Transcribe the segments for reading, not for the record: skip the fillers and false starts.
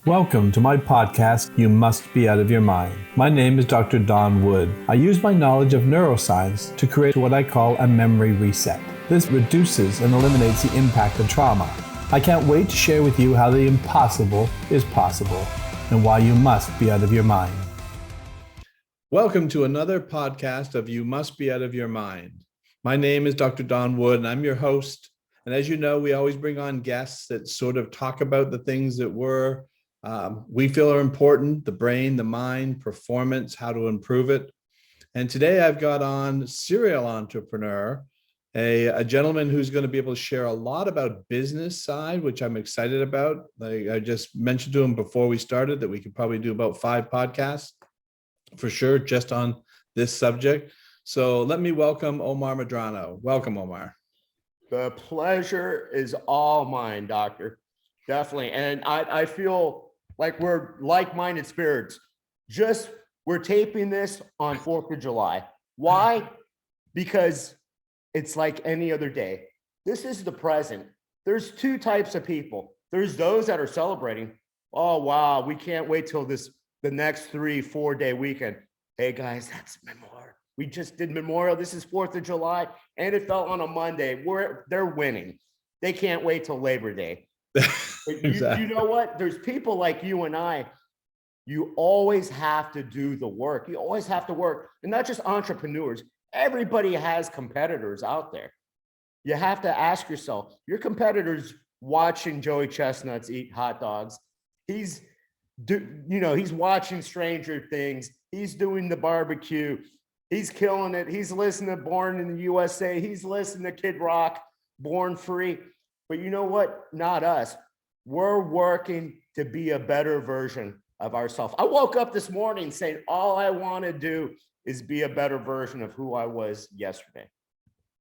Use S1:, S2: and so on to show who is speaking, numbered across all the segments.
S1: Welcome to my podcast, You Must Be Out of Your Mind. My name is Dr. Don Wood. I use my knowledge of neuroscience to create what I call a memory reset. This reduces and eliminates the impact of trauma. I can't wait to share with you how the impossible is possible and why you must be out of your mind. Welcome to another podcast of You Must Be Out of Your Mind. My name is Dr. Don Wood, and I'm your host. And as you know, we always bring on guests that sort of talk about the things that we feel are important: the brain, the mind, performance, how to improve it. And today I've got on serial entrepreneur, a gentleman who's going to be able to share a lot about business side, which I'm excited about. Like I just mentioned to him before we started that we could probably do about 5 podcasts for sure, just on this subject. So let me welcome Omar Medrano. Welcome, Omar.
S2: The pleasure is all mine, Doctor. Definitely. And I feel like we're like-minded spirits. We're taping this on 4th of July. Why? Because it's like any other day. This is the present. There's 2 types of people. There's those that are celebrating. Oh, wow, we can't wait till the next 3-4 day weekend. Hey guys, that's Memorial. We just did Memorial. This is 4th of July, and it fell on a Monday. They're winning. They can't wait till Labor Day.
S1: Exactly.
S2: You know what? There's people like you and I. You always have to do the work. You always have to work. And not just entrepreneurs. Everybody has competitors out there. You have to ask yourself, your competitor's watching Joey Chestnuts eat hot dogs. He's watching Stranger Things. He's doing the barbecue. He's killing it. He's listening to Born in the USA. He's listening to Kid Rock, Born Free. But you know what? Not us. We're working to be a better version of ourselves. I woke up this morning saying, all I want to do is be a better version of who I was yesterday.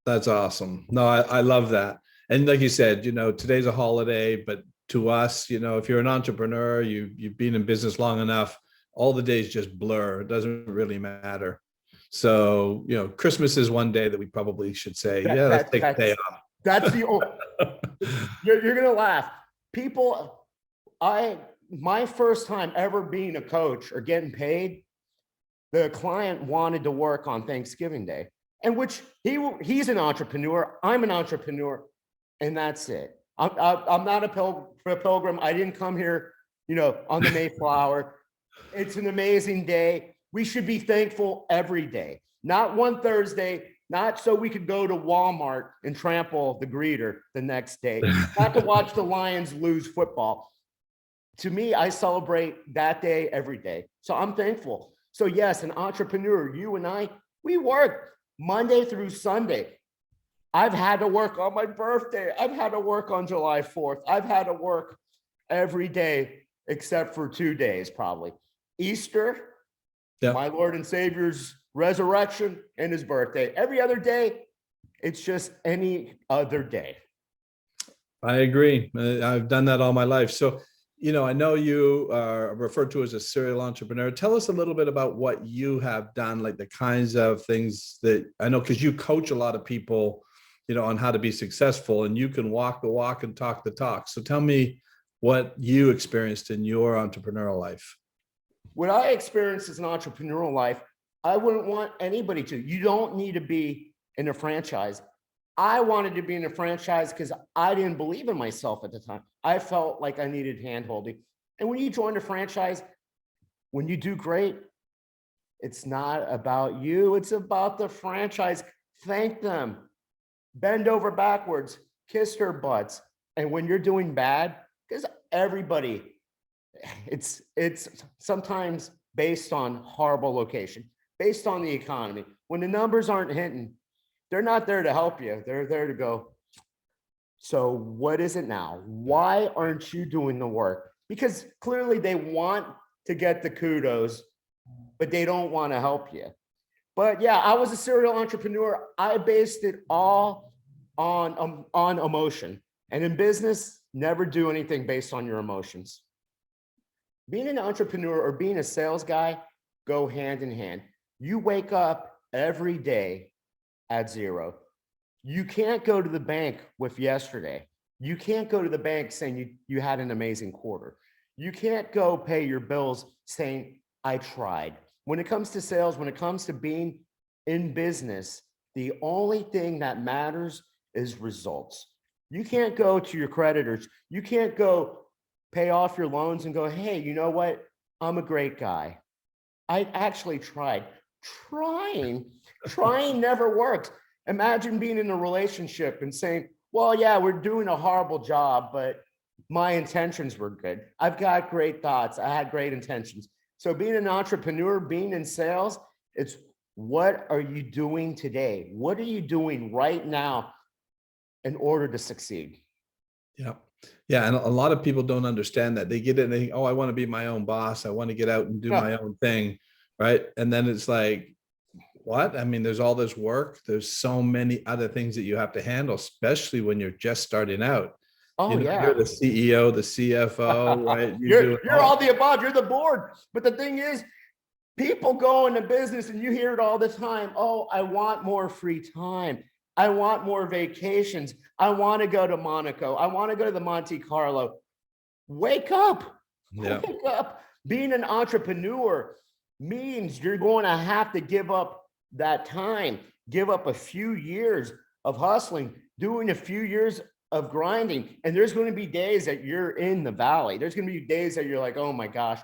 S1: That's awesome. No, I love that. And like you said, today's a holiday, but to us, if you're an entrepreneur, you've been in business long enough, all the days just blur. It doesn't really matter. So, Christmas is one day that we probably should say, let's take a day off.
S2: That's the old, you're going to laugh. My first time ever being a coach or getting paid, the client wanted to work on Thanksgiving Day, and which he's an entrepreneur. I'm an entrepreneur, and that's it. I'm not a pilgrim. I didn't come here, on the Mayflower. It's an amazing day. We should be thankful every day, not one Thursday, not so we could go to Walmart and trample the greeter the next day, not to watch the Lions lose football. To me, I celebrate that day every day. So I'm thankful. So yes, an entrepreneur, you and I, we work Monday through Sunday. I've had to work on my birthday. I've had to work on July 4th. I've had to work every day except for 2 days, probably. Easter, my Lord and Savior's resurrection, and his birthday. Every other day, it's just any other day.
S1: I agree. I've done that all my life. So, I know you are referred to as a serial entrepreneur. Tell us a little bit about what you have done, like the kinds of things that I know, because you coach a lot of people, on how to be successful, and you can walk the walk and talk the talk. So tell me what you experienced in your entrepreneurial life.
S2: What I experienced as an entrepreneurial life, I wouldn't want anybody to. You don't need to be in a franchise. I wanted to be in a franchise because I didn't believe in myself at the time. I felt like I needed hand-holding. And when you join a franchise, when you do great, it's not about you. It's about the franchise. Thank them. Bend over backwards. Kiss their butts. And when you're doing bad, because everybody, it's sometimes based on horrible location, based on the economy. When the numbers aren't hitting, they're not there to help you. They're there to go, so what is it now? Why aren't you doing the work? Because clearly they want to get the kudos, but they don't want to help you. But yeah, I was a serial entrepreneur. I based it all on emotion. And in business, never do anything based on your emotions. Being an entrepreneur or being a sales guy go hand in hand. You wake up every day at 0. You can't go to the bank with yesterday. You can't go to the bank saying you had an amazing quarter. You can't go pay your bills saying, I tried. When it comes to sales, when it comes to being in business, the only thing that matters is results. You can't go to your creditors. You can't go pay off your loans and go, hey, you know what? I'm a great guy. I actually tried. Trying never works. Imagine being in a relationship and saying, well, yeah, we're doing a horrible job, but my intentions were good. I've got great thoughts. I had great intentions. So being an entrepreneur, being in sales, it's what are you doing today? What are you doing right now in order to succeed?
S1: Yeah. Yeah. And a lot of people don't understand that. They get in and they think, oh, I want to be my own boss. I want to get out and do my own thing. Right. And then it's like, what? I mean, there's all this work. There's so many other things that you have to handle, especially when you're just starting out.
S2: Oh, yeah.
S1: You're the CEO, the CFO, right?
S2: You're all the above. You're the board. But the thing is, people go into business and you hear it all the time. Oh, I want more free time. I want more vacations. I want to go to Monaco. I want to go to the Monte Carlo. Wake up.
S1: Yeah.
S2: Wake up. Being an entrepreneur means you're going to have to give up that time, give up a few years of hustling, doing a few years of grinding. And there's going to be days that you're in the valley. There's going to be days that you're like, oh my gosh,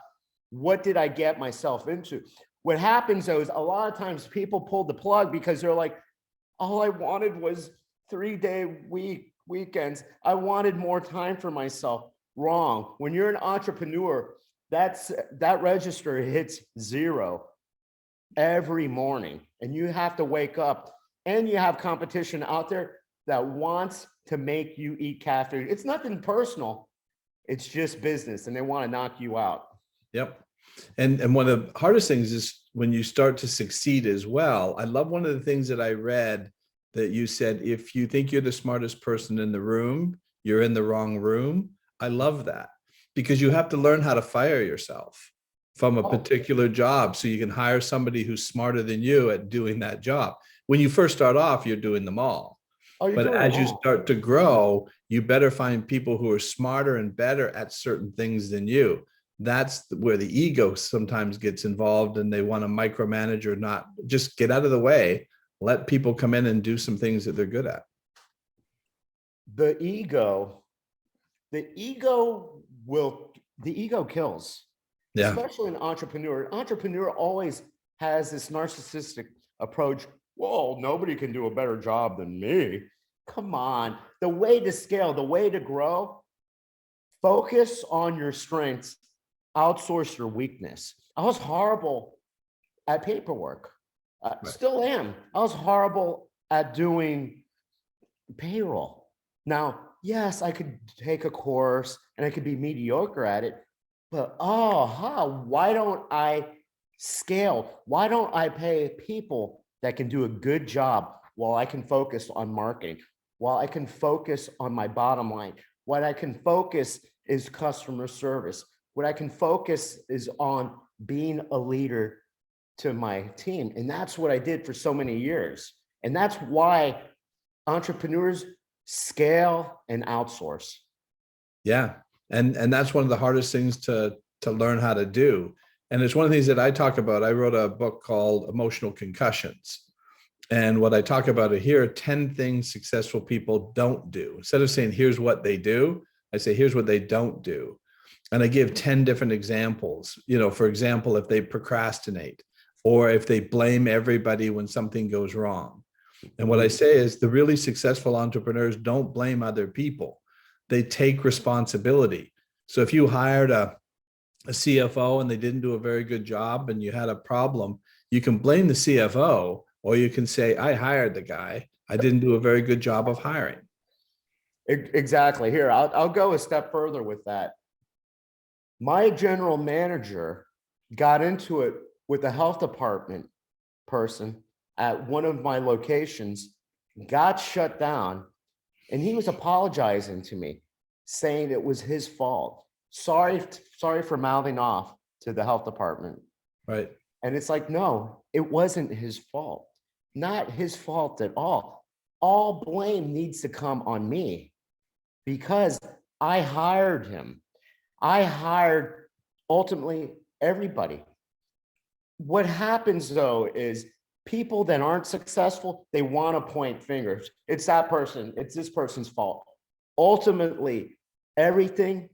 S2: what did I get myself into? What happens though is a lot of times people pull the plug because they're like, all I wanted was 3-day weekends. I wanted more time for myself. Wrong. When you're an entrepreneur, that register hits 0 every morning, and you have to wake up, and you have competition out there that wants to make you eat cat food. It's nothing personal. It's just business, and they want to knock you out.
S1: Yep. And one of the hardest things is when you start to succeed as well. I love one of the things that I read that you said, if you think you're the smartest person in the room, you're in the wrong room. I love that, because you have to learn how to fire yourself from a particular job so you can hire somebody who's smarter than you at doing that job. When you first start off, you're doing them all. But as you start to grow, you better find people who are smarter and better at certain things than you. That's where the ego sometimes gets involved, and they want to micromanage or not. Just get out of the way, let people come in and do some things that they're good at.
S2: The ego kills.
S1: Yeah.
S2: Especially an entrepreneur. An entrepreneur always has this narcissistic approach. Whoa, nobody can do a better job than me. Come on. The way to scale, the way to grow, focus on your strengths, outsource your weakness. I was horrible at paperwork. Still am. I was horrible at doing payroll. Now, yes, I could take a course and I could be mediocre at it, but why don't I scale? Why don't I pay people that can do a good job while I can focus on marketing, while I can focus on my bottom line? What I can focus is customer service. What I can focus is on being a leader to my team. And that's what I did for so many years. And that's why entrepreneurs scale and outsource.
S1: Yeah. And that's one of the hardest things to learn how to do. And it's one of the things that I talk about. I wrote a book called Emotional Concussions. And what I talk about here are 10 things successful people don't do. Instead of saying, here's what they do, I say, here's what they don't do. And I give 10 different examples. For example, if they procrastinate, or if they blame everybody when something goes wrong. And what I say is the really successful entrepreneurs don't blame other people. They take responsibility. So if you hired a CFO and they didn't do a very good job and you had a problem, you can blame the CFO, or you can say, I hired the guy. I didn't do a very good job of hiring.
S2: Exactly. Here, I'll go a step further with that. My general manager got into it with the health department person at one of my locations, got shut down, and he was apologizing to me, saying it was his fault. Sorry for mouthing off to the health department.
S1: Right.
S2: And it's like, no, it wasn't his fault. Not his fault at all. All blame needs to come on me because I hired him. I hired ultimately everybody. What happens though is people that aren't successful, they want to point fingers. It's that person, it's this person's fault. Ultimately, everything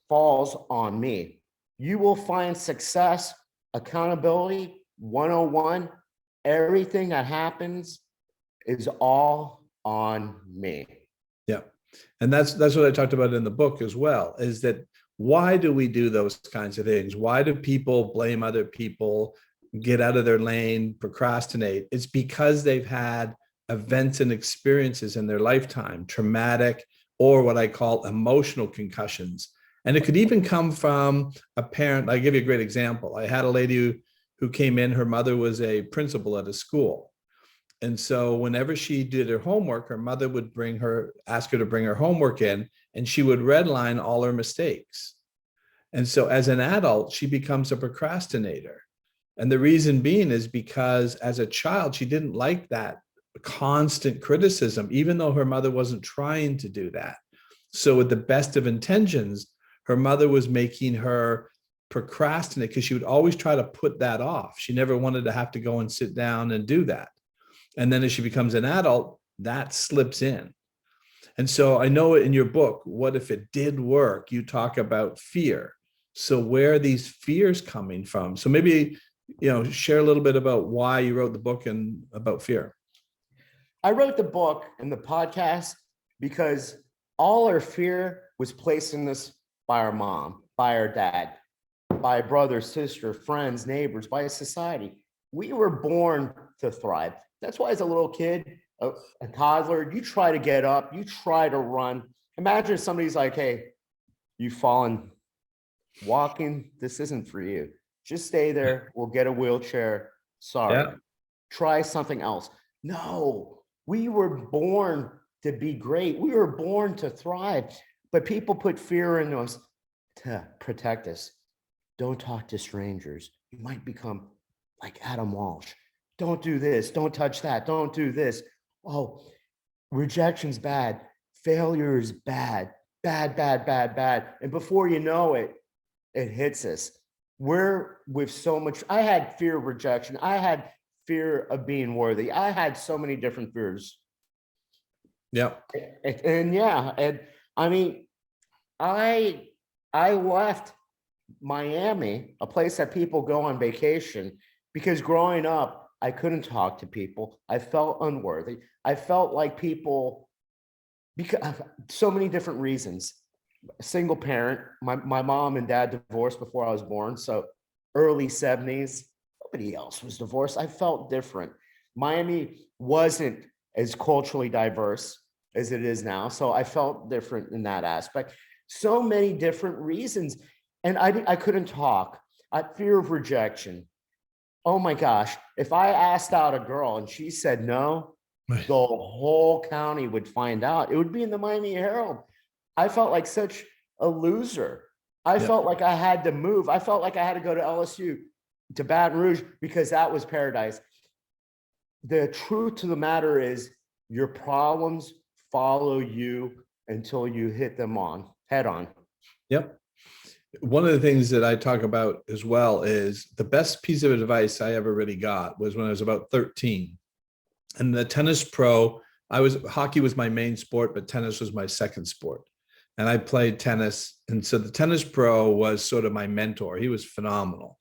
S2: falls on me. You will find success, accountability, 101, everything that happens is all on me.
S1: Yeah. And that's what I talked about in the book as well, is that why do we do those kinds of things? Why do people blame other people, get out of their lane, procrastinate? It's because they've had events and experiences in their lifetime, traumatic or what I call emotional concussions. And it could even come from a parent. I'll give you a great example. I had a lady who came in, her mother was a principal at a school. And so whenever she did her homework, her mother would ask her to bring her homework in, and she would redline all her mistakes. And so as an adult, she becomes a procrastinator. And the reason being is because as a child, she didn't like that constant criticism, even though her mother wasn't trying to do that. So with the best of intentions, her mother was making her procrastinate because she would always try to put that off. She never wanted to have to go and sit down and do that. And then as she becomes an adult, that slips in. And so I know in your book, What If It Did Work, you talk about fear. So where are these fears coming from? So maybe, share a little bit about why you wrote the book and about fear.
S2: I wrote the book and the podcast because all our fear was placed in us by our mom, by our dad, by a brother, sister, friends, neighbors, by a society. We were born to thrive. That's why as a little kid, a toddler, you try to get up, you try to run. Imagine if somebody's like, hey, you've fallen, walking, this isn't for you. Just stay there, we'll get a wheelchair. Sorry.
S1: Yeah.
S2: Try something else. No, we were born to be great. We were born to thrive, but people put fear in us to protect us. Don't talk to strangers. You might become like Adam Walsh. Don't do this. Don't touch that. Don't do this. Oh, rejection's bad. Failure is bad. Bad, bad, bad, bad. And before you know it, it hits us. We're with so much. I had fear of rejection. I had fear of being worthy. I had so many different fears.
S1: Yeah.
S2: And yeah, and I mean, I left Miami, a place that people go on vacation, because growing up, I couldn't talk to people. I felt unworthy. I felt like people, because so many different reasons. A single parent, my mom and dad divorced before I was born. So early 70s, nobody else was divorced. I felt different. Miami wasn't as culturally diverse as it is now. So I felt different in that aspect. So many different reasons. And I couldn't talk. I fear of rejection. Oh my gosh, if I asked out a girl and she said no, the whole county would find out. It would be in the Miami Herald. I felt like such a loser. I felt like I had to move. I felt like I had to go to LSU, to Baton Rouge, because that was paradise. The truth to the matter is your problems follow you until you hit them head on.
S1: Yep. One of the things that I talk about as well is the best piece of advice I ever really got was when I was about 13. And the tennis pro, hockey was my main sport, but tennis was my second sport. And I played tennis. And so the tennis pro was sort of my mentor. He was phenomenal.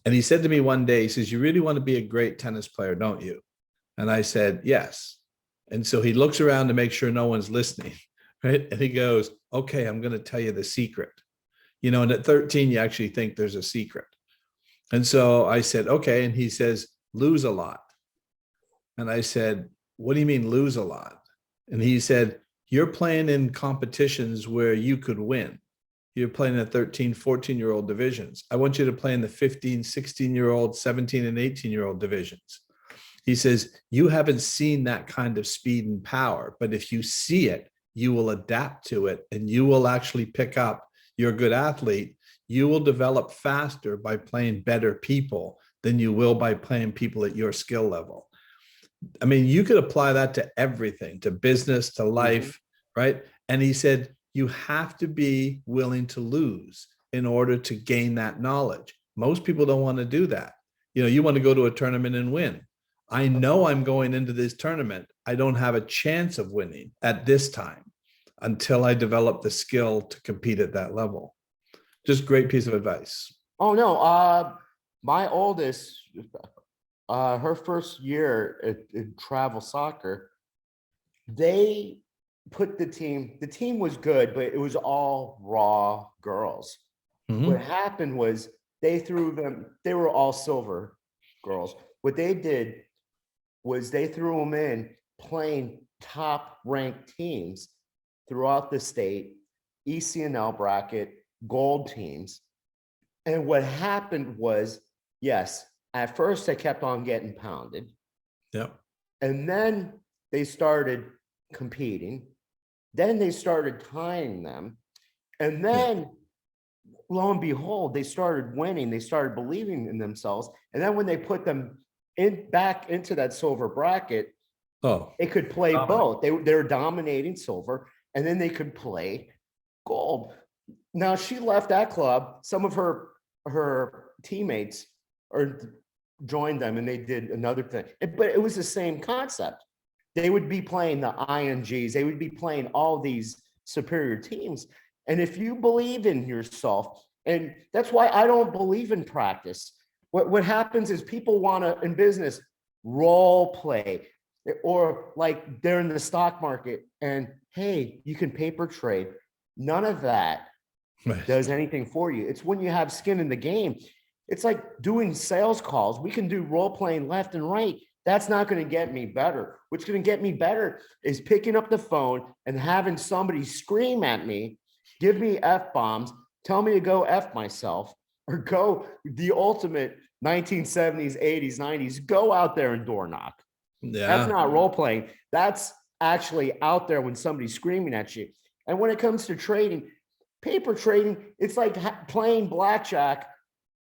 S1: And he said to me one day, he says, you really want to be a great tennis player, don't you? And I said, yes. And so he looks around to make sure no one's listening, right? And he goes, okay, I'm going to tell you the secret. And at 13, you actually think there's a secret. And so I said, okay. And he says, lose a lot. And I said, what do you mean lose a lot? And he said, you're playing in competitions where you could win. You're playing in 13, 14-year-old divisions. I want you to play in the 15, 16-year-old, 17 and 18-year-old divisions. He says, you haven't seen that kind of speed and power, but if you see it, you will adapt to it and you will actually pick up. You're a good athlete. You will develop faster by playing better people than you will by playing people at your skill level. I mean, you could apply that to everything, to business, to life, right? And he said, you have to be willing to lose in order to gain that knowledge. Most people don't want to do that. You want to go to a tournament and win. I know I'm going into this tournament. I don't have a chance of winning at this time until I develop the skill to compete at that level. Just great piece of advice.
S2: Oh no, my oldest, her first year in travel soccer, they put the team was good, but it was all raw girls. What happened was they were all silver girls. What they did was they threw them in playing top ranked teams throughout the state, ECNL bracket, gold teams. And what happened was, yes, at first they kept on getting pounded.
S1: Yep.
S2: And then they started competing. Then they started tying them. And then lo and behold, they started winning. They started believing in themselves. And then when they put them back into that silver bracket, they could play both. They were dominating silver, and then they could play gold. Now she left that club. Some of her teammates joined them, and they did another thing. But it was the same concept. They would be playing the INGs. They would be playing all these superior teams. And if you believe in yourself, and that's why I don't believe in practice. What happens is people want to, in business, role play, or like they're in the stock market and, hey, you can paper trade. None of that does anything for you. It's when you have skin in the game. It's like doing sales calls. We can do role playing left and right. That's not going to get me better. What's going to get me better is picking up the phone and having somebody scream at me, give me F-bombs, tell me to go F myself, or go the ultimate 1970s, 80s, 90s, go out there and door knock. Yeah. That's not role playing. That's actually out there when somebody's screaming at you. And when it comes to trading, paper trading, it's like playing blackjack.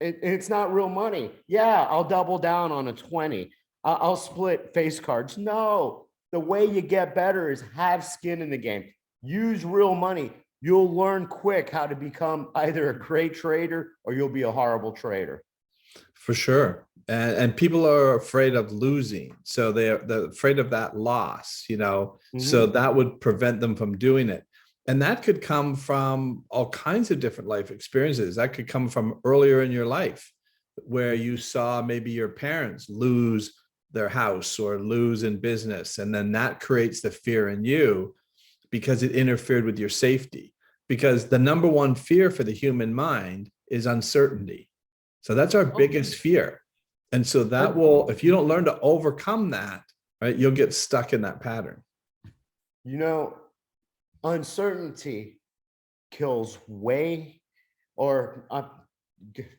S2: It's not real money. Yeah, I'll double down on a 20. I'll split face cards. No, the way you get better is have skin in the game. Use real money. You'll learn quick how to become either a great trader or you'll be a horrible trader.
S1: For sure. And people are afraid of losing. So they're afraid of that loss, so that would prevent them from doing it. And that could come from all kinds of different life experiences. That could come from earlier in your life where you saw maybe your parents lose their house or lose in business. And then that creates the fear in you because it interfered with your safety. Because the number one fear for the human mind is uncertainty. So that's our biggest fear. And so that will, if you don't learn to overcome that, right, you'll get stuck in that pattern.
S2: Uncertainty kills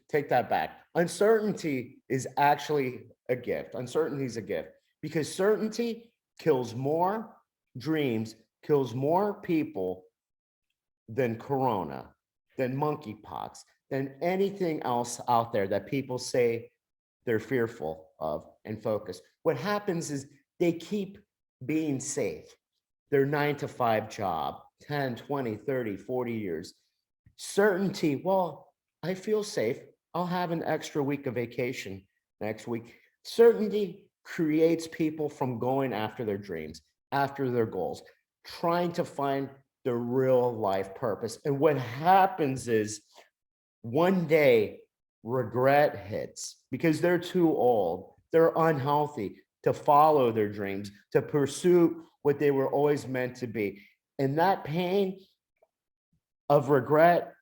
S2: take that back. Uncertainty is actually a gift. Uncertainty is a gift because certainty kills more dreams, kills more people than corona, than monkeypox, than anything else out there that people say they're fearful of and focus. What happens is they keep being safe. Their 9-to-5 job, 10, 20, 30, 40 years. Certainty, well, I feel safe. I'll have an extra week of vacation next week. Certainty creates people from going after their dreams, after their goals, trying to find the real life purpose. And what happens is one day regret hits because they're too old, they're unhealthy to follow their dreams, to pursue what they were always meant to be. And that pain of regret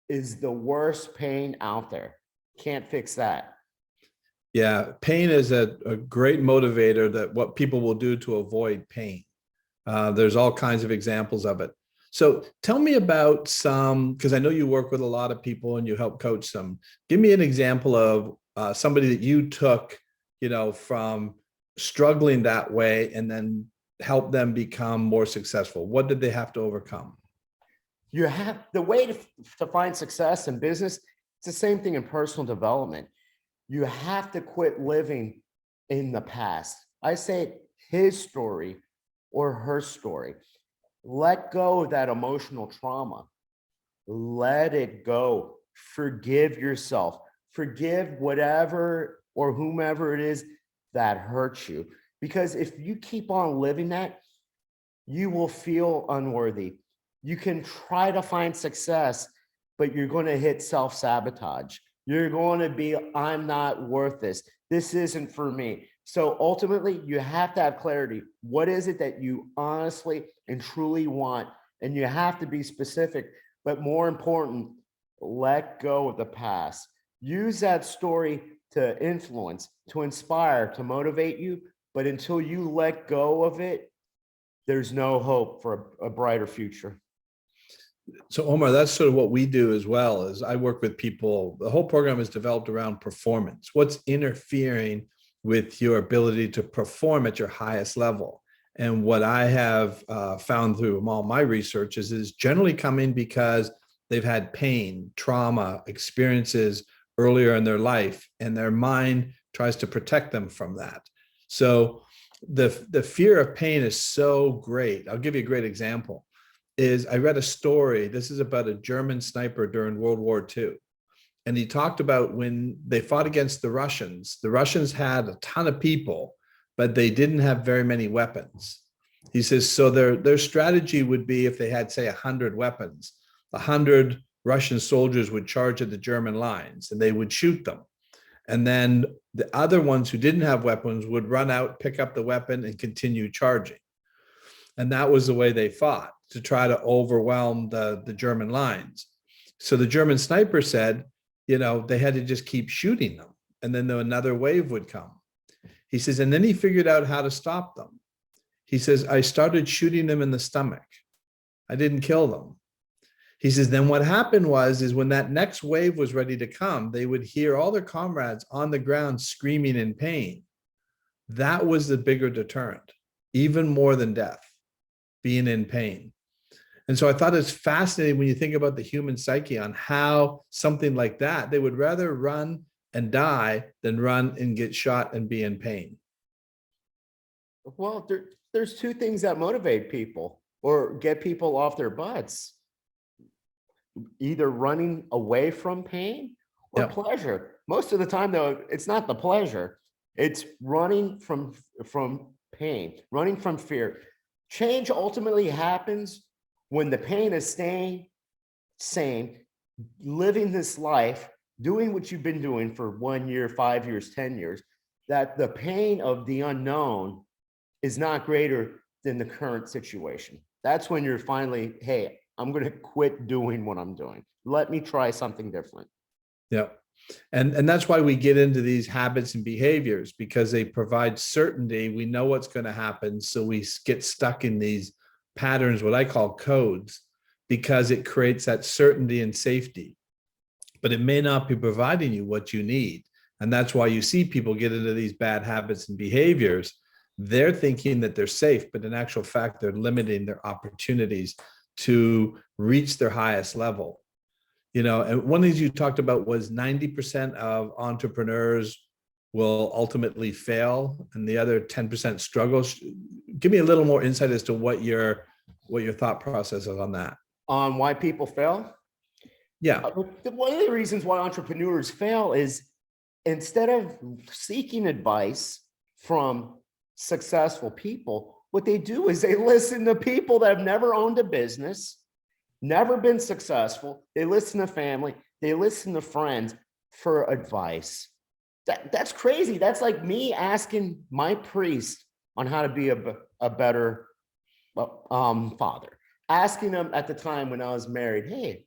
S2: is the worst pain out there. Can't fix that.
S1: Yeah, pain is a great motivator that what people will do to avoid pain. There's all kinds of examples of it. So tell me about some, because I know you work with a lot of people and you help coach them. Give me an example of somebody that you took, from struggling that way and then help them become more successful. What did they have to overcome?
S2: You have the way to find success in business. It's the same thing in personal development. You have to quit living in the past. I say his story or her story. Let go of that emotional trauma. Let it go. Forgive yourself. Forgive whatever or whomever it is that hurts you. Because if you keep on living that, you will feel unworthy. You can try to find success, but you're going to hit self-sabotage. You're going to be, I'm not worth this. This isn't for me. So ultimately, you have to have clarity. What is it that you honestly and truly want? And you have to be specific, but more important, let go of the past. Use that story to influence, to inspire, to motivate you. But until you let go of it, there's no hope for a brighter future.
S1: So Omar, that's sort of what we do as well. Is I work with people. The whole program is developed around performance. What's interfering with your ability to perform at your highest level? And what I have found through all my research is generally coming because they've had pain, trauma, experiences earlier in their life, and their mind tries to protect them from that. So the fear of pain is so great. I'll give you a great example. Is I read a story. This is about a German sniper during World War II. And he talked about when they fought against the Russians had a ton of people, but they didn't have very many weapons. He says, so their strategy would be if they had, say, 100 weapons, 100 Russian soldiers would charge at the German lines and they would shoot them. And then the other ones who didn't have weapons would run out, pick up the weapon and continue charging. And that was the way they fought, to try to overwhelm the German lines. So the German sniper said, they had to just keep shooting them. And then another wave would come. He says, and then he figured out how to stop them. He says, I started shooting them in the stomach. I didn't kill them. He says, then what happened is when that next wave was ready to come, they would hear all their comrades on the ground screaming in pain. That was the bigger deterrent, even more than death, being in pain. And so I thought it's fascinating when you think about the human psyche on how something like that, they would rather run and die than run and get shot and be in pain.
S2: Well, there's two things that motivate people or get people off their butts. Either running away from pain or pleasure. Most of the time, though, it's not the pleasure. It's running from pain, running from fear. Change ultimately happens when the pain is staying same, living this life, doing what you've been doing for 1 year, 5 years, 10 years, that the pain of the unknown is not greater than the current situation. That's when you're finally, hey, I'm going to quit doing what I'm doing. Let me try something different.
S1: Yeah. And that's why we get into these habits and behaviors, because they provide certainty. We know what's going to happen. So we get stuck in these patterns, what I call codes, because it creates that certainty and safety. But it may not be providing you what you need. And that's why you see people get into these bad habits and behaviors. They're thinking that they're safe, but in actual fact, they're limiting their opportunities to reach their highest level. And one of the things you talked about was 90% of entrepreneurs will ultimately fail and the other 10% struggles. Give me a little more insight as to what your thought process is on that.
S2: On why people fail?
S1: Yeah.
S2: One of the reasons why entrepreneurs fail is instead of seeking advice from successful people, what they do is they listen to people that have never owned a business, never been successful. They listen to family, they listen to friends for advice. That's crazy. That's like me asking my priest on how to be a better father. Asking him at the time when I was married, hey,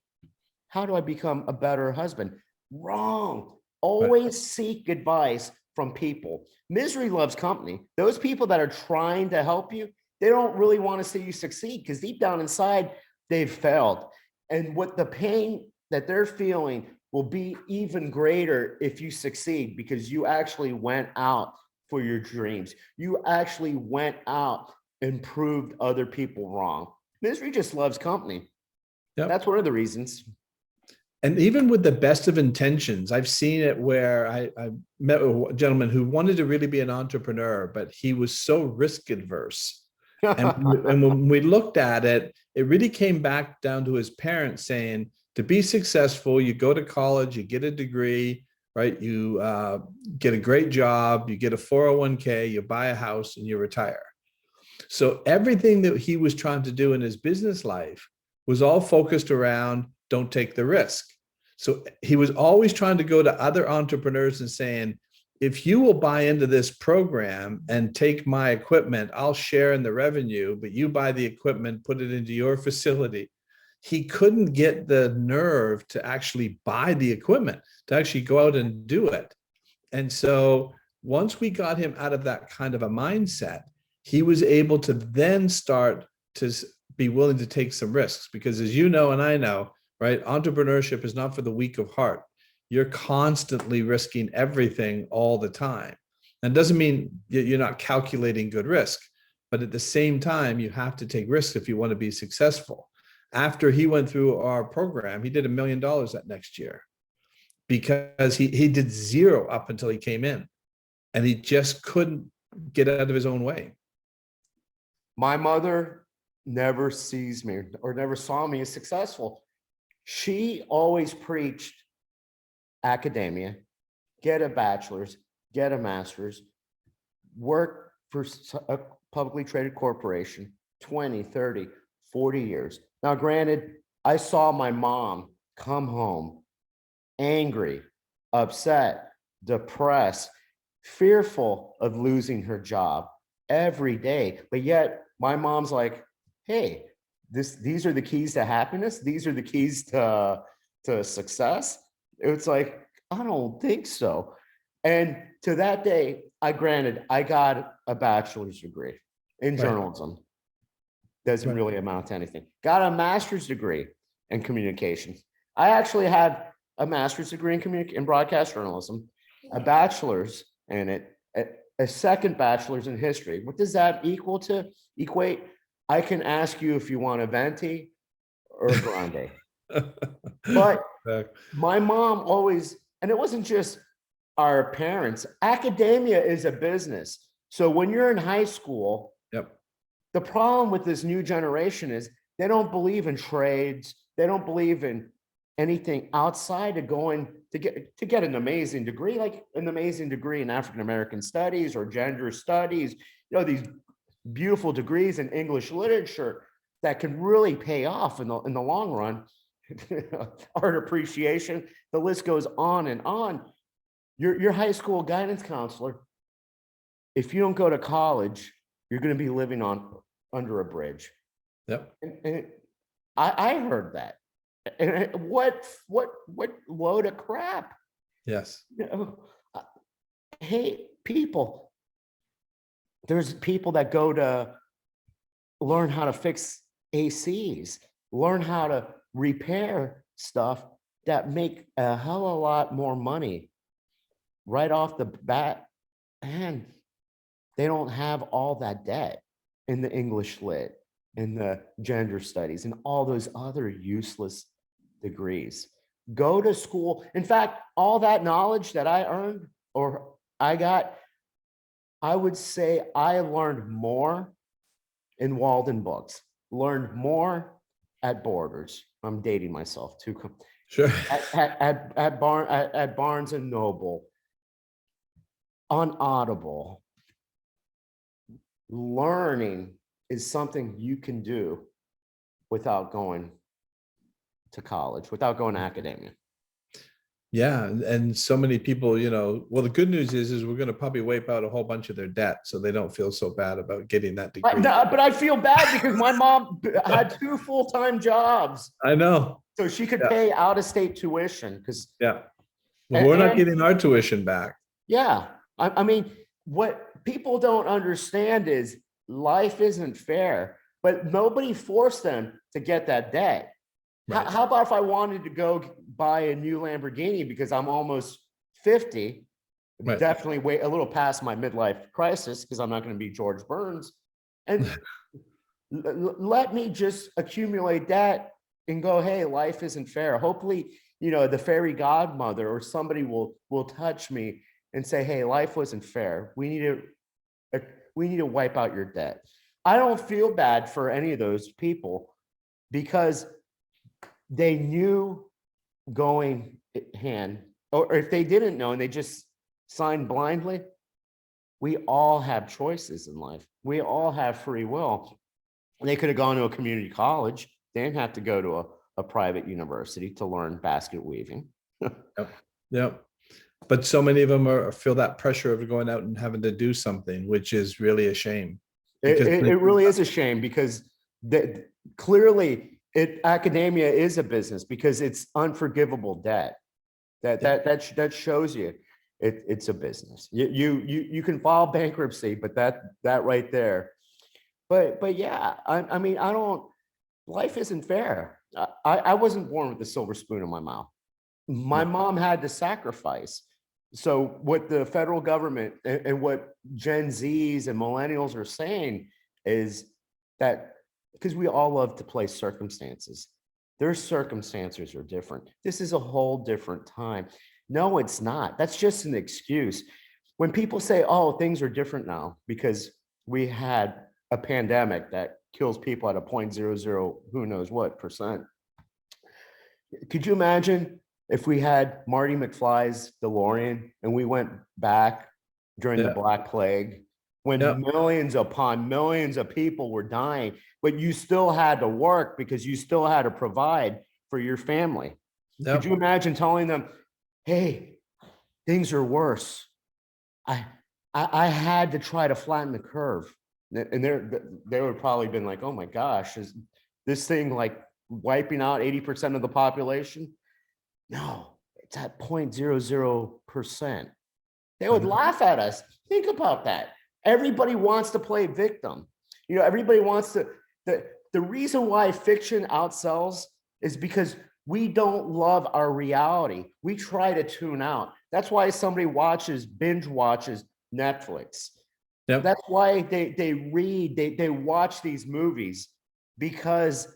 S2: how do I become a better husband? Wrong. Always seek advice from people. Misery loves company. Those people that are trying to help you, they don't really want to see you succeed because deep down inside, they've failed. And what the pain that they're feeling will be even greater if you succeed, because you actually went out for your dreams. You actually went out and proved other people wrong. Misery just loves company. Yep. That's one of the reasons.
S1: And even with the best of intentions, I've seen it where I met a gentleman who wanted to really be an entrepreneur, but he was so risk adverse And when we looked at it, it really came back down to his parents saying, to be successful, you go to college, you get a degree, right? You get a great job, you get a 401k, you buy a house, and you retire. So everything that he was trying to do in his business life was all focused around don't take the risk. So he was always trying to go to other entrepreneurs and saying, if you will buy into this program and take my equipment, I'll share in the revenue, but you buy the equipment, put it into your facility. He couldn't get the nerve to actually buy the equipment, to actually go out and do it. And so once we got him out of that kind of a mindset, he was able to then start to be willing to take some risks, because as you know, and I know, right, entrepreneurship is not for the weak of heart. You're constantly risking everything all the time. And it doesn't mean you're not calculating good risk, but at the same time, you have to take risks if you want to be successful. After he went through our program, he did $1 million that next year, because he did zero up until he came in, and he just couldn't get out of his own way.
S2: My mother never sees me or never saw me as successful. She always preached academia, get a bachelor's, get a master's, work for a publicly traded corporation, 20, 30, 40 years. Now, granted, I saw my mom come home angry, upset, depressed, fearful of losing her job every day. But yet my mom's like, hey, these are the keys to happiness. These are the keys to success. It's like, I don't think so. And to that day, I got a bachelor's degree in journalism. Doesn't really amount to anything. Got a master's degree in communications. I actually had a master's degree in broadcast journalism, a bachelor's in it, a second bachelor's in history. What does that equate? I can ask you if you want a venti or a grande. But my mom always, and it wasn't just our parents, academia is a business. So when you're in high school, the problem with this new generation is they don't believe in trades. They don't believe in anything outside of going to get an amazing degree, like an amazing degree in African-American studies or gender studies, these beautiful degrees in English literature that can really pay off in the long run. Art appreciation, the list goes on and on. Your high school guidance counselor, if you don't go to college, you're going to be living under a bridge. And I heard that. And what load of crap.
S1: Yes.
S2: Hey, people, there's people that go to learn how to fix ACs, learn how to repair stuff that make a hell of a lot more money right off the bat, and they don't have all that debt in the English lit, in the gender studies, and all those other useless degrees. Go to school. In fact, all that knowledge that I earned or I got, I would say I learned more in Walden books, learned more at Borders. I'm dating myself too.
S1: Sure.
S2: At Barnes and Noble, on Audible. Learning is something you can do without going to college, without going to academia.
S1: Yeah, and so many people, well, the good news is we're going to probably wipe out a whole bunch of their debt, so they don't feel so bad about getting that degree.
S2: But I feel bad because my mom had 2 full-time jobs.
S1: I know.
S2: So she could pay out-of-state tuition because.
S1: Yeah. Well, we're not getting our tuition back.
S2: Yeah. I mean, what people don't understand is life isn't fair, but nobody forced them to get that debt. Right. How about if I wanted to go buy a new Lamborghini because I'm almost 50, definitely way a little past my midlife crisis because I'm not going to be George Burns, and let me just accumulate that and go, hey, life isn't fair. Hopefully, the fairy godmother or somebody will touch me and say, hey, life wasn't fair. We need to wipe out your debt. I don't feel bad for any of those people because they knew going hand, or if they didn't know and they just signed blindly, we all have choices in life. We all have free will. They could have gone to a community college. They didn't have to go to a private university to learn basket weaving.
S1: Yep. Yep. But so many of them feel that pressure of going out and having to do something, which is really a shame.
S2: It really is a shame because clearly academia is a business because it's unforgivable debt. That shows you it's a business. You can file bankruptcy, but that right there. But yeah, I mean, I don't. Life isn't fair. I wasn't born with a silver spoon in my mouth. My mom had to sacrifice. So what the federal government and what Gen Zs and millennials are saying is that because we all love to play circumstances, their circumstances are different. This is a whole different time. No, it's not. That's just an excuse. When people say, oh, things are different now because we had a pandemic that kills people at a 0.00 who knows what percent. Could you imagine if we had Marty McFly's DeLorean and we went back during the Black Plague when millions upon millions of people were dying, but you still had to work because you still had to provide for your family? Could you imagine telling them, hey, things are worse. I had to try to flatten the curve. And they would probably been like, oh my gosh, is this thing like wiping out 80% of the population? No, it's at 0.00%. They would laugh at us. Think about that. Everybody wants to play victim. You know, everybody wants to. The reason why fiction outsells is because we don't love our reality. We try to tune out. That's why somebody binge watches Netflix. Yep. That's why they read, they watch these movies because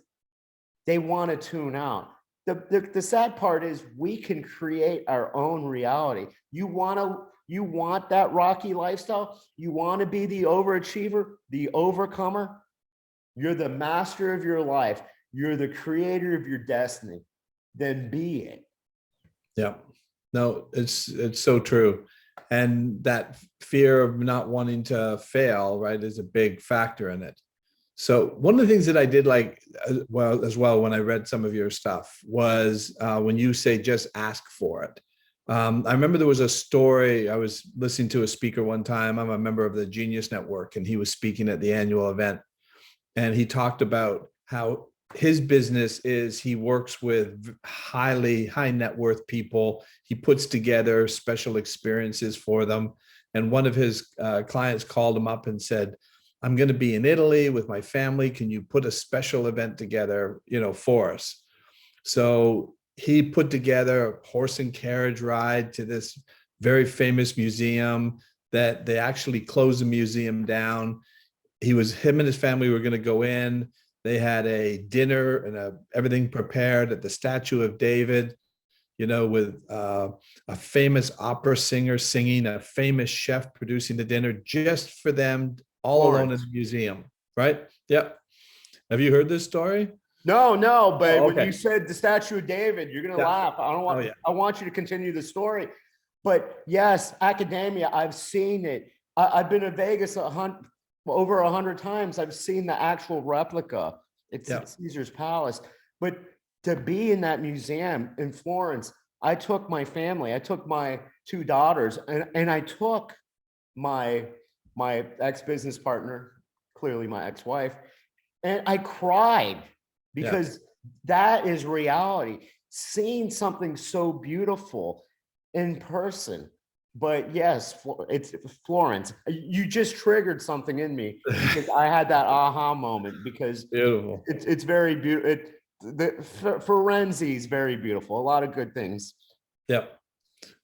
S2: they want to tune out. The sad part is we can create our own reality. You want that rocky lifestyle? You want to be the overachiever, the overcomer? You're the master of your life. You're the creator of your destiny. Then be it.
S1: Yeah. No, it's so true. And that fear of not wanting to fail, right, is a big factor in it. So one of the things that I did like as well when I read some of your stuff was when you say just ask for it. I remember there was a story. I was listening to a speaker one time. I'm a member of the Genius Network, and he was speaking at the annual event. And he talked about how his business is he works with high net worth people. He puts together special experiences for them. And one of his clients called him up and said, I'm going to be in Italy with my family. Can you put a special event together, for us? So he put together a horse and carriage ride to this very famous museum that they actually closed the museum down. Him and his family were going to go in. They had a dinner and everything prepared at the Statue of David, with a famous opera singer singing, a famous chef producing the dinner just for them, all alone in the museum, right? Yep. Have you heard this story?
S2: No, but when you said the Statue of David, you're going to laugh. I want you to continue the story. But yes, academia, I've seen it. I've been to Vegas over 100 times. I've seen the actual replica. It's Caesar's Palace. But to be in that museum in Florence, I took my family. I took my 2 daughters, and I took my ex-business partner, clearly my ex-wife, and I cried because that is reality. Seeing something so beautiful in person. But yes, it's Florence. You just triggered something in me because I had that aha moment because
S1: beautiful.
S2: It's very beautiful. Firenze is very beautiful. A lot of good things.
S1: Yep.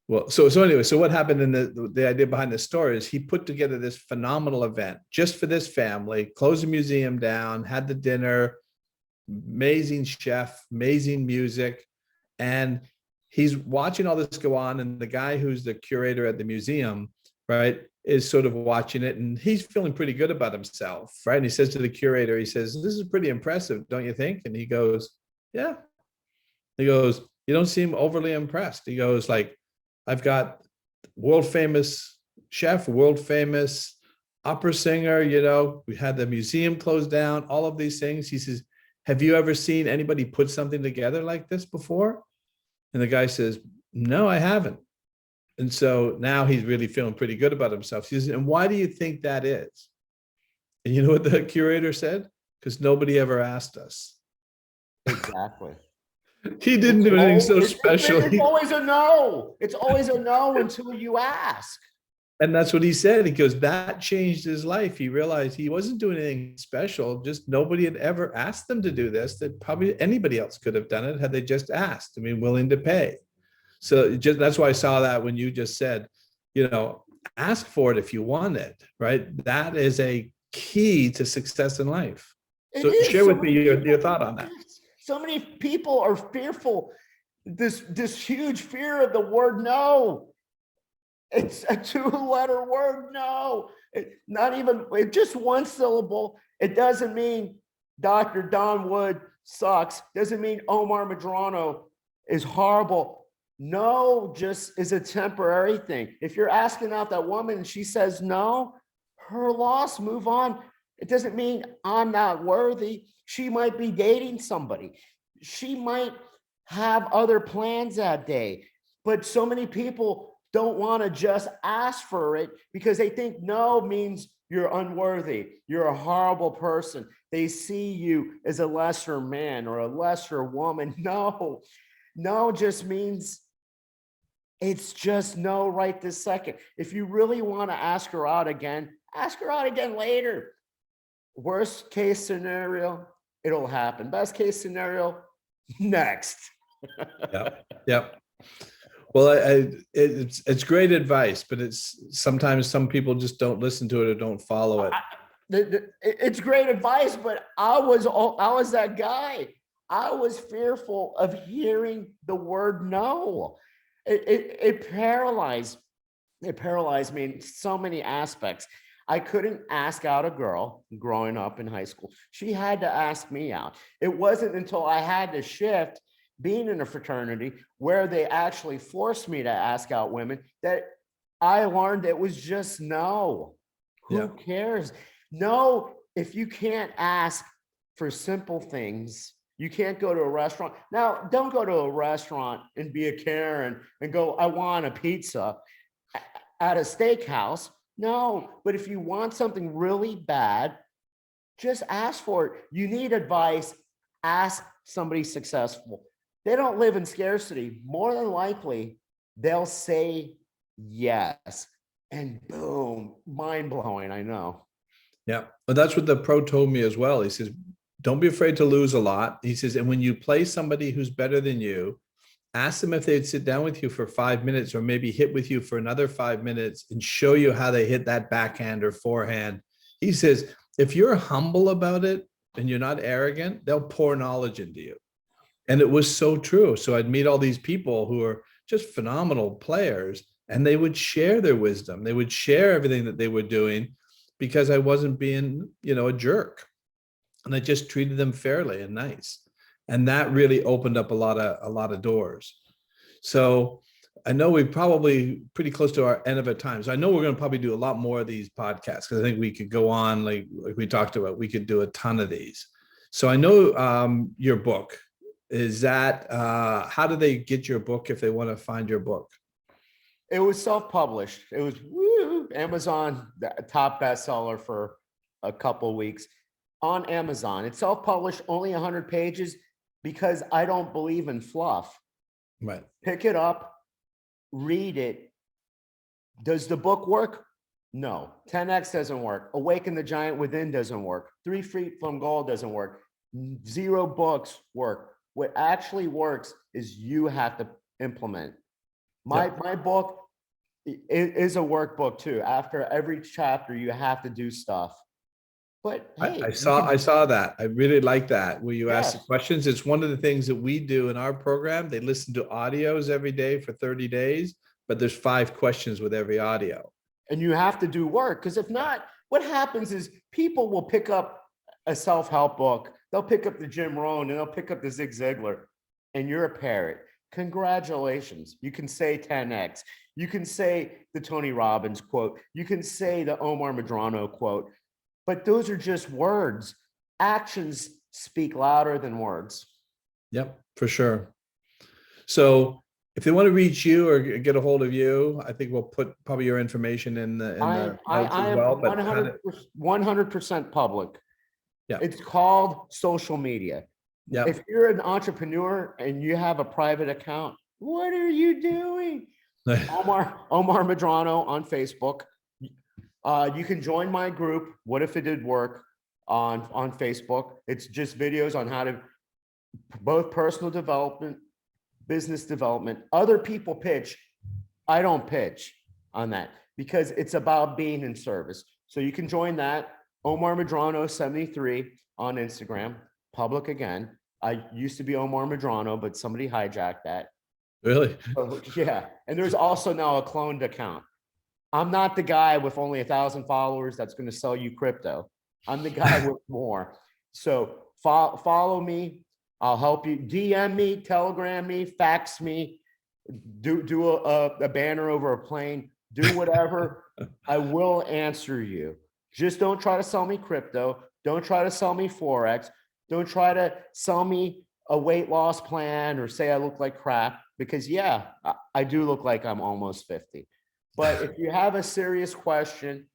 S1: Well, so anyway, so what happened in the idea behind the story is he put together this phenomenal event just for this family, closed the museum down, had the dinner, amazing chef, amazing music, and he's watching all this go on. And the guy who's the curator at the museum, right, is sort of watching it, and he's feeling pretty good about himself, right? And he says to the curator, he says, "This is pretty impressive, don't you think?" And he goes, "Yeah." He goes, "You don't seem overly impressed." He goes, "Like, I've got world famous chef, world famous opera singer, we had the museum closed down, all of these things." He says, "Have you ever seen anybody put something together like this before?" And the guy says, "No, I haven't." And so now he's really feeling pretty good about himself. He says, "And why do you think that is?" And you know what the curator said? "Because nobody ever asked us."
S2: Exactly.
S1: He didn't do anything so special.
S2: It's always a no. It's always a no until you ask.
S1: And that's what he said. He goes, that changed his life. He realized he wasn't doing anything special. Just nobody had ever asked them to do this, that probably anybody else could have done it had they just asked. I mean, willing to pay. So that's why I saw that when you just said, ask for it if you want it, right? That is a key to success in life. So share with me your thought on that.
S2: So many people are fearful. This huge fear of the word no. It's a 2-letter word, no. It's just one syllable. It doesn't mean Dr. Don Wood sucks. Doesn't mean Omar Medrano is horrible. No just is a temporary thing. If you're asking out that woman and she says no, her loss, move on. It doesn't mean I'm not worthy. She might be dating somebody. She might have other plans that day. But so many people don't want to just ask for it because they think no means you're unworthy. You're a horrible person. They see you as a lesser man or a lesser woman. No just means it's just no right this second. If you really want to ask her out again later. Worst case scenario, it'll happen. Best case scenario, next.
S1: Yep. Well, it's great advice, but it's sometimes some people just don't listen to it or don't follow it.
S2: It's great advice, but I was that guy. I was fearful of hearing the word no. It paralyzed me in so many aspects. I couldn't ask out a girl growing up in high school. She had to ask me out. It wasn't until I had to shift being in a fraternity where they actually forced me to ask out women that I learned it was just no. Who cares? No, if you can't ask for simple things, you can't go to a restaurant. Now, don't go to a restaurant and be a Karen and go, I want a pizza at a steakhouse. No, but if you want something really bad, just ask for it. You need advice, ask somebody successful. They don't live in scarcity. More than likely, they'll say yes. And boom, mind blowing, I know.
S1: Yeah, but that's what the pro told me as well. He says, don't be afraid to lose a lot. He says, and when you play somebody who's better than you, ask them if they'd sit down with you for 5 minutes or maybe hit with you for another 5 minutes and show you how they hit that backhand or forehand. He says, if you're humble about it and you're not arrogant, they'll pour knowledge into you. And it was so true. So I'd meet all these people who are just phenomenal players, and they would share their wisdom. They would share everything that they were doing because I wasn't being, a jerk. And I just treated them fairly and nice. And that really opened up a lot of doors. So I know we're probably pretty close to our end of our time. So I know we're going to probably do a lot more of these podcasts because I think we could go on, like we talked about, we could do a ton of these. So I know your book. Is that, how do they get your book if they want to find your book?
S2: It was self-published. It was Amazon, the top bestseller for a couple of weeks on Amazon. It's self-published, only 100 pages because I don't believe in fluff.
S1: Right.
S2: Pick it up, read it. Does the book work? No. 10X doesn't work. Awaken the Giant Within doesn't work. 3 Feet from Goal doesn't work. 0 books work. What actually works is you have to implement. My book is a workbook too. After every chapter, you have to do stuff. But hey,
S1: I saw that. I really like that. Where you ask the questions. It's one of the things that we do in our program. They listen to audios every day for 30 days, but there's 5 questions with every audio.
S2: and you have to do work. Because if not, what happens is people will pick up a self-help book, they'll pick up the Jim Rohn, and they'll pick up the Zig Ziglar, and you're a parrot. Congratulations. You can say 10x. You can say the Tony Robbins quote. You can say the Omar Medrano quote. But those are just words. Actions speak louder than words.
S1: Yep, for sure. So if they want to reach you or get a hold of you, I think we'll put probably your information in the notes as well. But
S2: 100% public.
S1: Yeah.
S2: It's called social media.
S1: Yeah.
S2: If you're an entrepreneur and you have a private account, what are you doing? Omar Medrano on Facebook. You can join my group, What If It Did Work, on Facebook. It's just videos on how to both personal development, business development. Other people pitch. I don't pitch on that because it's about being in service. So you can join that. Omar Medrano 73 on Instagram, public again. I used to be Omar Medrano, but somebody hijacked that.
S1: Really?
S2: So, yeah. And there's also now a cloned account. I'm not the guy with only 1,000 followers that's going to sell you crypto. I'm the guy with more. So follow me. I'll help you. DM me, Telegram me, fax me, do a banner over a plane, do whatever. I will answer you. Just don't try to sell me crypto. Don't try to sell me Forex. Don't try to sell me a weight loss plan or say I look like crap, because yeah, I do look like I'm almost 50. But if you have a serious question,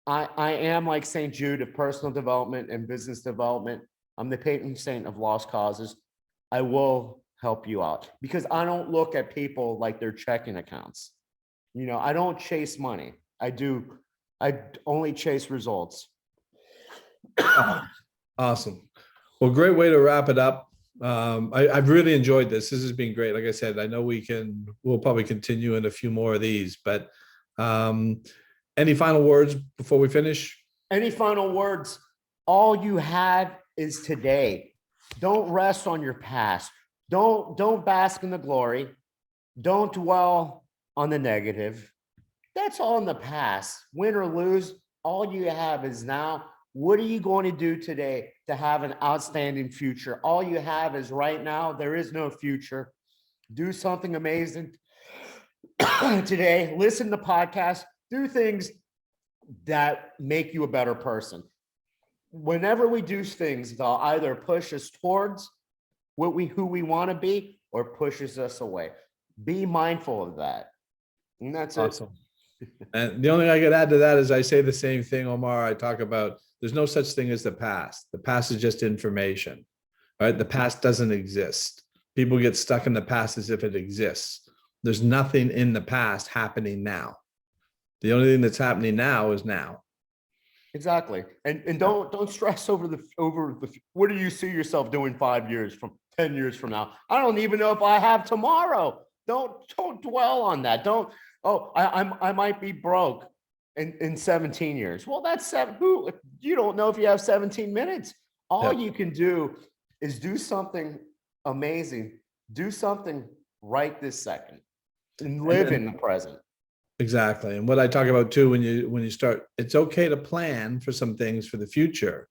S2: I am like St. Jude of personal development and business development. I'm the patron saint of lost causes. I will help you out because I don't look at people like their checking accounts. I don't chase money. I only chase results.
S1: Awesome. Well, great way to wrap it up. I've really enjoyed this. This has been great. Like I said, I know we'll probably continue in a few more of these, but any final words before we finish?
S2: Any final words? All you have is today. Don't rest on your past. Don't bask in the glory. Don't dwell on the negative. That's all in the past. Win or lose, all you have is now. What are you going to do today to have an outstanding future? All you have is right now. There is no future. Do something amazing today. Listen to podcasts. Do things that make you a better person. Whenever we do things, they'll either push us towards who we want to be or pushes us away. Be mindful of that. And that's
S1: awesome. And the only thing I could add to that is I say the same thing, Omar. I talk about there's no such thing as the past. The past is just information, right? The past doesn't exist. People get stuck in the past as if it exists. There's nothing in the past happening now. The only thing that's happening now is now.
S2: Exactly. And don't stress over the what do you see yourself doing 5 years from 10 years from now? I don't even know if I have tomorrow. Don't dwell on that. I might be broke in 17 years. Well, that's you don't know if you have 17 minutes. All you can do is do something amazing. Do something right this second and live in the present.
S1: Exactly. And what I talk about too, when you start, it's okay to plan for some things for the future,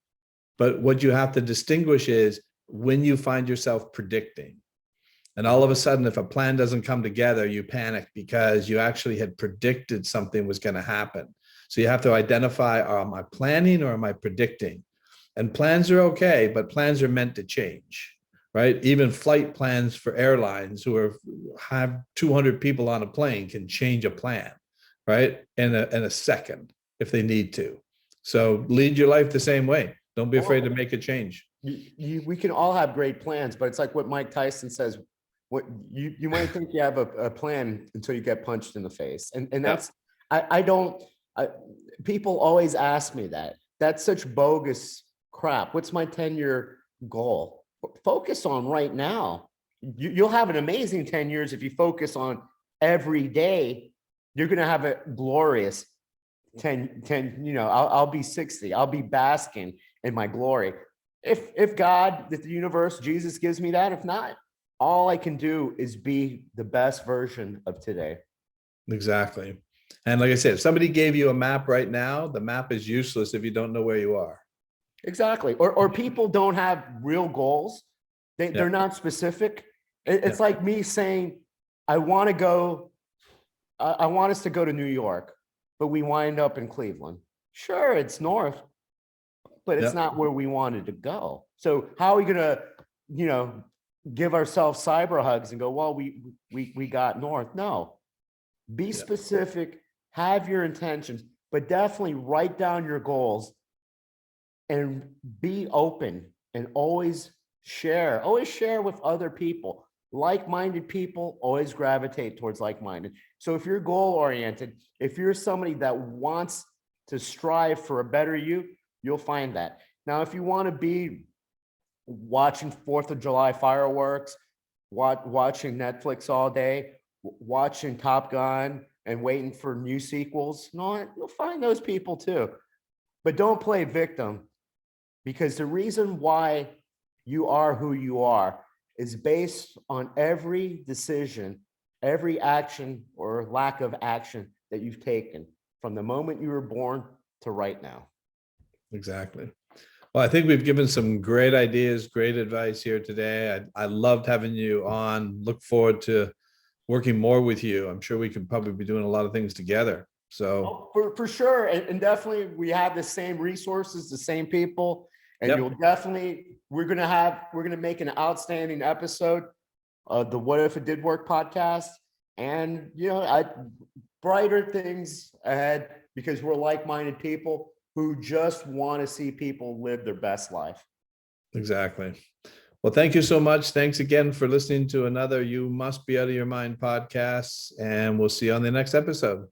S1: but what you have to distinguish is when you find yourself predicting. And all of a sudden, if a plan doesn't come together, you panic because you actually had predicted something was going to happen. So you have to identify, am I planning or am I predicting? And plans are okay, but plans are meant to change, right? Even flight plans for airlines who have 200 people on a plane can change a plan, right? In a second if they need to. So lead your life the same way. Don't be afraid to make a change.
S2: We can all have great plans, but it's like what Mike Tyson says. What you might think you have a plan until you get punched in the face. And that's, people always ask me that. That's such bogus crap. What's my 10-year goal? Focus on right now. You'll have an amazing 10 years if you focus on every day. You're going to have a glorious 10, I'll be 60. I'll be basking in my glory. If God, if the universe, Jesus gives me that, if not, all I can do is be the best version of today.
S1: Exactly. And like I said, if somebody gave you a map right now, the map is useless if you don't know where you are.
S2: Exactly. Or people don't have real goals. They're not specific. It's like me saying, I want to go, I want us to go to New York, but we wind up in Cleveland. Sure, it's north, but it's not where we wanted to go. So how are we going to, give ourselves cyber hugs and go, well, we got north? No, be specific, have your intentions, but definitely write down your goals and be open and always share with other people. Like-minded people always gravitate towards like-minded. So if you're goal-oriented, if you're somebody that wants to strive for a better you, you'll find that. Now, if you want to be watching 4th of July fireworks, watching Netflix all day, watching Top Gun and waiting for new sequels, no, you'll find those people too. But don't play victim, because the reason why you are who you are is based on every decision, every action or lack of action that you've taken from the moment you were born to right now.
S1: Exactly. Well, I think we've given some great ideas, great advice here today. I loved having you on. Look forward to working more with you. I'm sure we could probably be doing a lot of things together. So
S2: for sure. And definitely we have the same resources, the same people, and you'll definitely, we're going to make an outstanding episode of the What If It Did Work podcast. And, brighter things ahead, because we're like-minded people who just want to see people live their best life.
S1: Exactly. Well, thank you so much. Thanks again for listening to another You Must Be Out of Your Mind podcast, and we'll see you on the next episode.